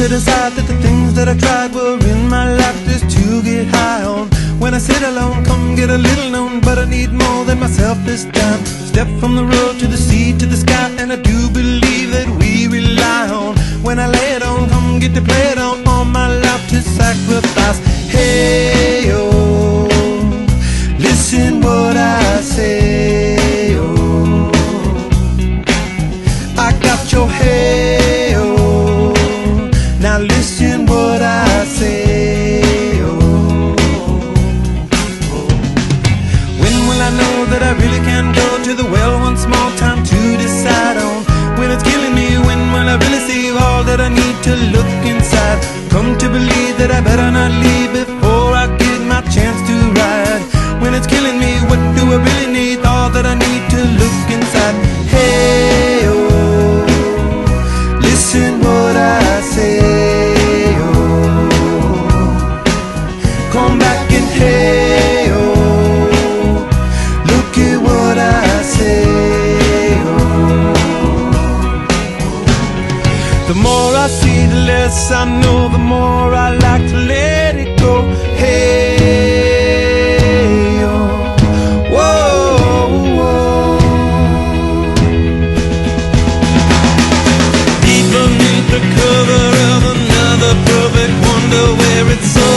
to decide that the things that I tried were in my life just to get high on. When I sit alone, come get a little known, but I need more than myself this time. Step from the road to the sea to the sky, and I do believe that we rely on. When I lay it on, come get to play it on, all my life to sacrifice. Hey, oh, listen what I say, oh, I got your hey, oh, now listen what I say, oh, when will I know that I really can go to the well once more? Time to decide on when it's killing me. When will I really see all that I need to look inside? Come to believe that I better not leave before I get my chance to ride. When it's killing me, what do I really need? All that I need to look inside. Hey, oh, listen what I say, oh, come back and hey, oh, look at what I say, oh. The more I see, the less I know, the more I like to let it go. Hey, oh, whoa, whoa. Deep beneath the cover of another perfect wonder, where it's so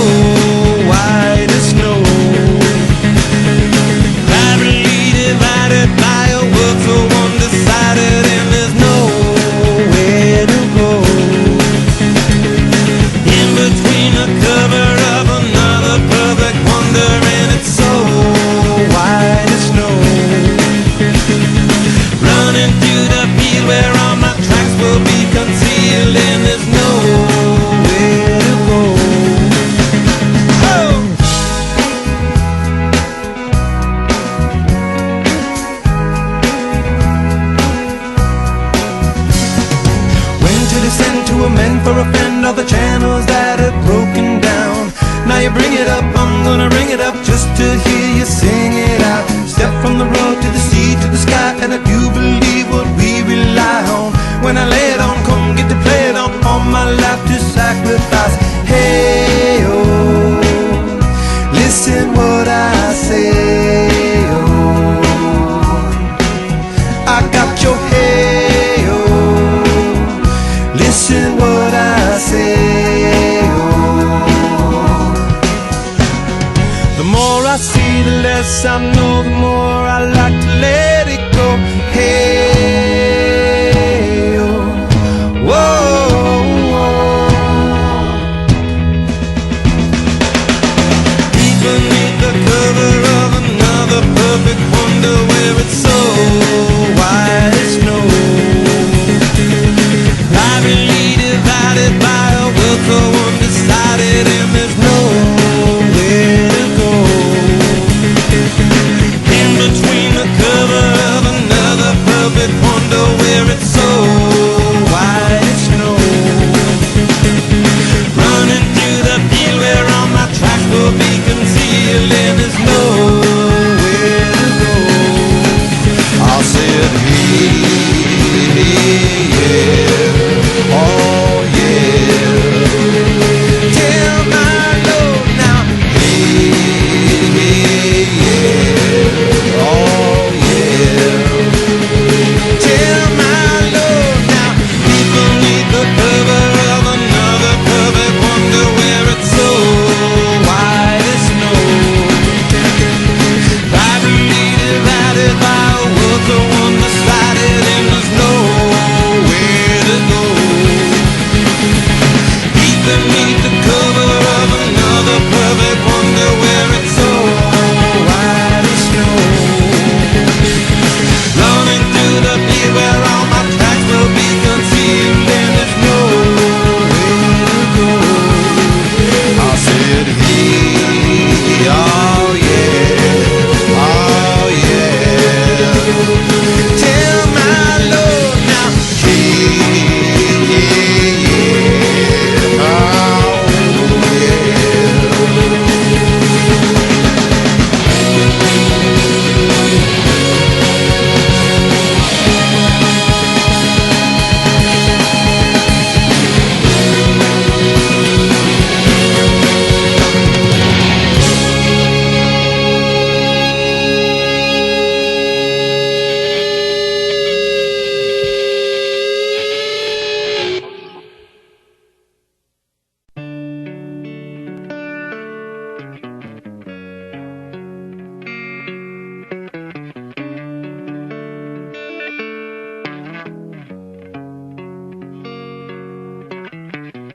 white as snow, privately divided by a world so undecided, and there's nowhere to go. In between the cover of another perfect wonder, and it's so white as snow, running through the field where all my tracks will be concealed, and there's nowhere to go. Oh! When to descend, to amend, for a friend, all the channels that have broken down. Now you bring it up, I'm gonna ring it up just to hear